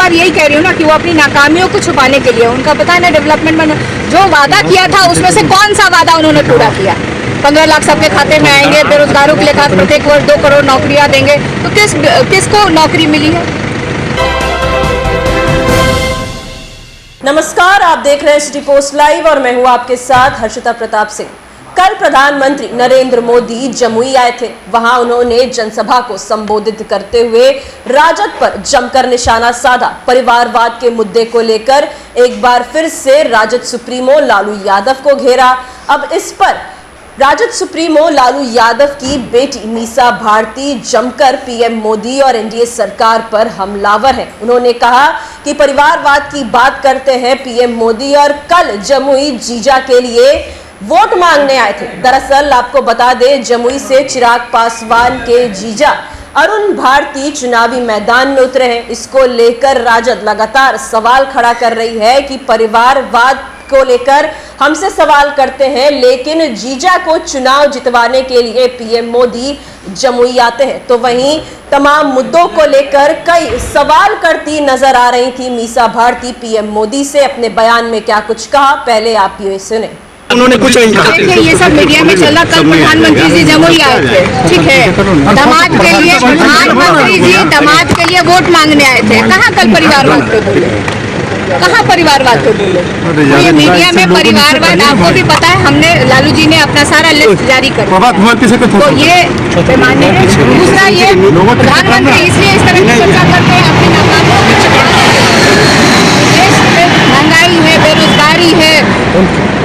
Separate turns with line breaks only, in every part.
बार यही कह रही हूँ ना कि वो अपनी नाकामियों को छुपाने के लिए, उनका पता है ना डेवलपमेंट में जो वादा किया था उसमें से कौन सा वादा उन्होंने पूरा किया। 15 लाख सबके खाते में आएंगे, बेरोजगारों के लिए खास प्रत्येक वर्ष 2 करोड़ नौकरियां देंगे, तो किसको नौकरी मिली है?
नमस्कार, आप देख रहे हैं सिटी पोस्ट लाइव और मैं हूं आपके साथ हर्षिता प्रताप सिंह। कल प्रधानमंत्री नरेंद्र मोदी जमुई आए थे। वहां उन्होंने जनसभा को संबोधित करते हुए राजद पर जमकर निशाना साधा। परिवारवाद के मुद्दे को लेकर एक बार फिर से राजद सुप्रीमो लालू यादव को घेरा। अब इस पर राजद सुप्रीमो लालू यादव की बेटी मीसा भारती जमकर पीएम मोदी और एनडीए सरकार पर हमलावर है। उन्होंने कहा कि परिवारवाद की बात करते हैं पीएम मोदी और कल जमुई जीजा के लिए वोट मांगने आए थे। दरअसल आपको बता दें, जमुई से चिराग पासवान के जीजा अरुण भारती चुनावी मैदान में उतरे हैं। इसको लेकर राजद लगातार सवाल खड़ा कर रही है कि परिवारवाद को लेकर हमसे सवाल करते हैं, लेकिन जीजा को चुनाव जितवाने के लिए पीएम मोदी जमुई आते हैं। तो वहीं तमाम मुद्दों को लेकर कई सवाल करती नजर आ रही थी मीसा भारती। पीएम मोदी से अपने बयान में क्या कुछ कहा, पहले आप ये सुने।
उन्होंने कुछ नहीं कहा।
देखिए, ये सब मीडिया में चला। कल प्रधानमंत्री जी जमुई आए थे, ठीक है, दामाद के लिए प्रधानमंत्री जी दामाद के लिए वोट मांगने आए थे। कहाँ कल परिवारवाद पे बोले? कहाँ परिवारवाद पे बोले? तो ये मीडिया में परिवारवाद, आपको भी पता है, हमने लालू जी ने अपना सारा लिस्ट जारी कर दिया। तो ये पैमाने है। दूसरा, ये प्रधानमंत्री इसलिए इस तरह की चर्चा करते हैं अपने नाकामियों की छुपाने के लिए। देश में महंगाई है, बेरोजगारी है,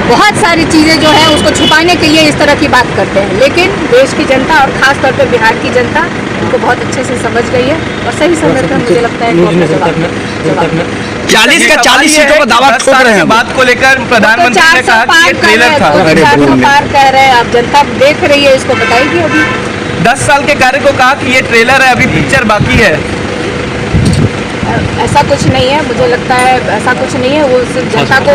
बहुत सारी चीजें जो है उसको छुपाने के लिए इस तरह की बात करते हैं। लेकिन देश की जनता और खास तौर पर बिहार की जनता उनको बहुत अच्छे से समझ गई है और सही समय पर मुझे लगता है
40 सीटों का दावा ठोक रहे हैं।
बात को लेकर प्रधानमंत्री ने कहा कि ये ट्रेलर था।
400 पार कह रहे हैं। अब जनता देख रही है, इसको बताएगी। अभी
10 साल के कार्य को कहा कि ये ट्रेलर है, अभी पिक्चर बाकी है।
ऐसा कुछ नहीं है, मुझे लगता है ऐसा कुछ नहीं है। वो सिर्फ जनता को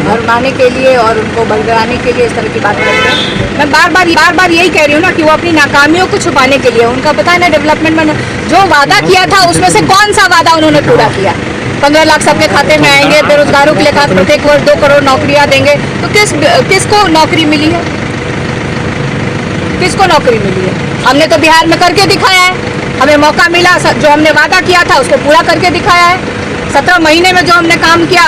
भरमाने के लिए और उनको बलगराने के लिए इस तरह की बात करते हैं। मैं बार बार यही कह रही हूँ ना कि वो अपनी नाकामियों को छुपाने के लिए, उनका पता है ना डेवलपमेंट में जो वादा किया था उसमें से कौन सा वादा उन्होंने पूरा किया। 15 लाख सबके खाते में आएंगे, बेरोजगारों के लिए खास प्रत्येक वर्ष 2 करोड़ नौकरियां देंगे, तो किसको नौकरी मिली है? किसको नौकरी मिली है? हमने तो बिहार में करके दिखाया है। हमें मौका मिला, जो हमने वादा किया था उसको पूरा करके दिखाया है। 17 महीने में जो हमने काम किया,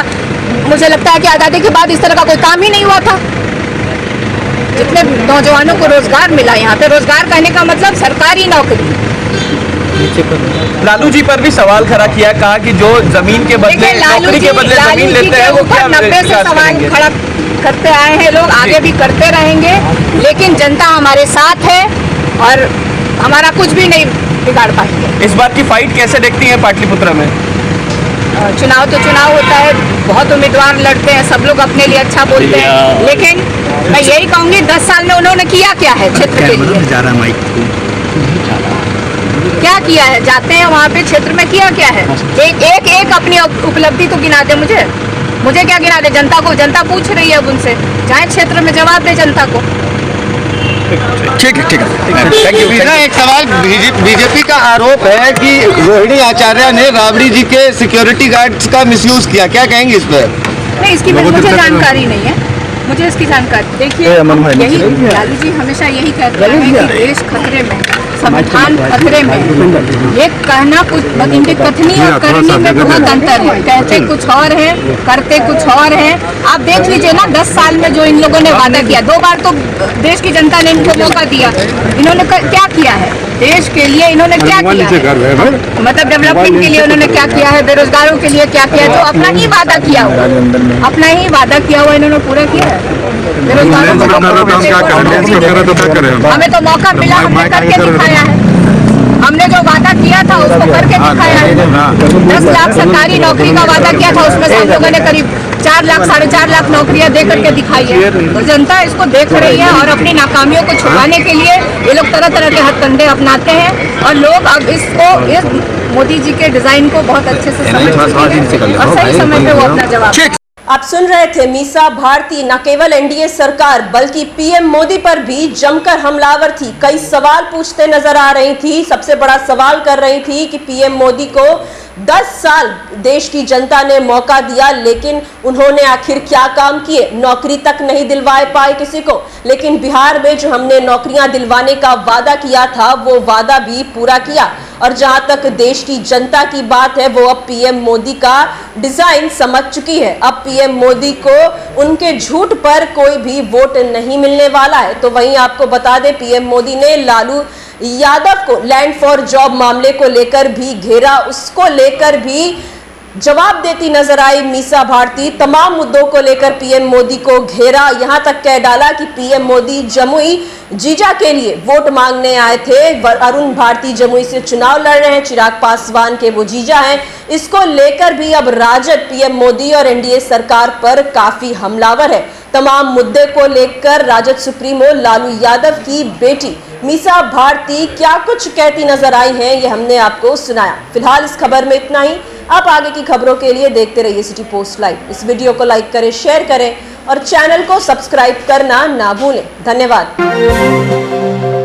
मुझे लगता है कि आज़ादी के बाद इस तरह का कोई काम ही नहीं हुआ था। जितने नौजवानों को रोजगार मिला, यहाँ पे रोजगार कहने का मतलब सरकारी नौकरी।
लालू जी पर भी सवाल खड़ा किया, कहा कि जो जमीन के बदले नौकरी के बदले जमीन लेते हैं वो क्या
90 से सवाल खड़ा करते आए हैं लोग, आगे भी करते रहेंगे। लेकिन जनता हमारे साथ है और हमारा कुछ भी नहीं बिगाड़ पाएंगे।
इस बात की फाइट कैसे देखती हैं पाटलिपुत्र में?
चुनाव तो चुनाव होता है, बहुत उम्मीदवार लड़ते हैं, सब लोग अपने लिए अच्छा बोलते हैं। लेकिन मैं यही कहूँगी, 10 साल में उन्होंने किया क्या है क्षेत्र के लिए? क्या किया है? जाते हैं वहाँ पे क्षेत्र में, किया क्या है? एक अपनी उपलब्धि तो गिना दे मुझे क्या गिना दे? जनता पूछ रही है अब उनसे, जाए क्षेत्र में जवाब दे जनता को।
ठीक है, थैंक यू।
एक सवाल, बीजेपी का आरोप है कि रोहिणी आचार्य ने राबड़ी जी के सिक्योरिटी गार्ड्स का मिसयूज किया, क्या कहेंगे इस पर?
नहीं, इसकी मुझे जानकारी नहीं है, मुझे इसकी जानकारी। देखिए, यही लालू जी हमेशा यही कहते हैं कि देश खतरे में, संविधान खतरे में। ये कहना कुछ, इनकी कथनी और करनी में बहुत अंतर है। कहते कुछ और है, करते कुछ और है। आप देख लीजिए ना, 10 साल में जो इन लोगों ने वादा किया, 2 बार तो देश की जनता ने इनको मौका दिया। इन्होंने क्या किया है देश के लिए? इन्होंने क्या किया है? मतलब डेवलपमेंट के लिए उन्होंने क्या किया है? बेरोजगारों के लिए क्या किया है? जो अपना ही वादा किया हुआ, इन्होंने पूरा किया है। बेरोजगारों को हमें तो मौका मिला, हमने करके दिखाया है। हमने जो वादा किया था उसको करके दिखाया है। 10 लाख सरकारी नौकरी का वादा किया था, उसमें से हम लोगों ने करीब 4 लाख 4.5 लाख नौकरियां दे करके दिखाई है। तो जनता इसको देख रही है और अपनी नाकामियों को छुपाने के लिए ये लोग तरह तरह के हथकंडे अपनाते हैं। और लोग अब इस मोदी जी के डिजाइन को बहुत अच्छे से समझ चुके हैं और सही समय पे वो अपना जवाब।
आप सुन रहे थे मीसा भारती न केवल एनडीए सरकार बल्कि पीएम मोदी पर भी जमकर हमलावर थी। कई सवाल पूछते नजर आ रही थी। सबसे बड़ा सवाल कर रही थी कि पीएम मोदी को 10 साल देश की जनता ने मौका दिया, लेकिन उन्होंने आखिर क्या काम किए? नौकरी तक नहीं दिलवाए पाए किसी को, लेकिन बिहार में जो हमने नौकरियां दिलवाने का वादा किया था वो वादा भी पूरा किया। और जहां तक देश की जनता की बात है, वो अब पीएम मोदी का डिजाइन समझ चुकी है। अब पीएम मोदी को उनके झूठ पर कोई भी वोट नहीं मिलने वाला है। तो वहीं आपको बता दें, पीएम मोदी ने लालू यादव को लैंड फॉर जॉब मामले को लेकर भी घेरा, उसको लेकर भी जवाब देती नजर आई मीसा भारती। तमाम मुद्दों को लेकर पीएम मोदी को घेरा, यहां तक कह डाला कि पीएम मोदी जमुई जीजा के लिए वोट मांगने आए थे। अरुण भारती जमुई से चुनाव लड़ रहे हैं, चिराग पासवान के वो जीजा हैं। इसको लेकर भी अब राजद पीएम मोदी और एनडीए सरकार पर काफी हमलावर है। तमाम मुद्दे को लेकर राजद सुप्रीमो लालू यादव की बेटी मीसा भारती क्या कुछ कहती नजर आई हैं, ये हमने आपको सुनाया। फिलहाल इस खबर में इतना ही। आप आगे की खबरों के लिए देखते रहिए सिटी पोस्ट लाइव। इस वीडियो को लाइक करें, शेयर करें और चैनल को सब्सक्राइब करना ना भूलें। धन्यवाद।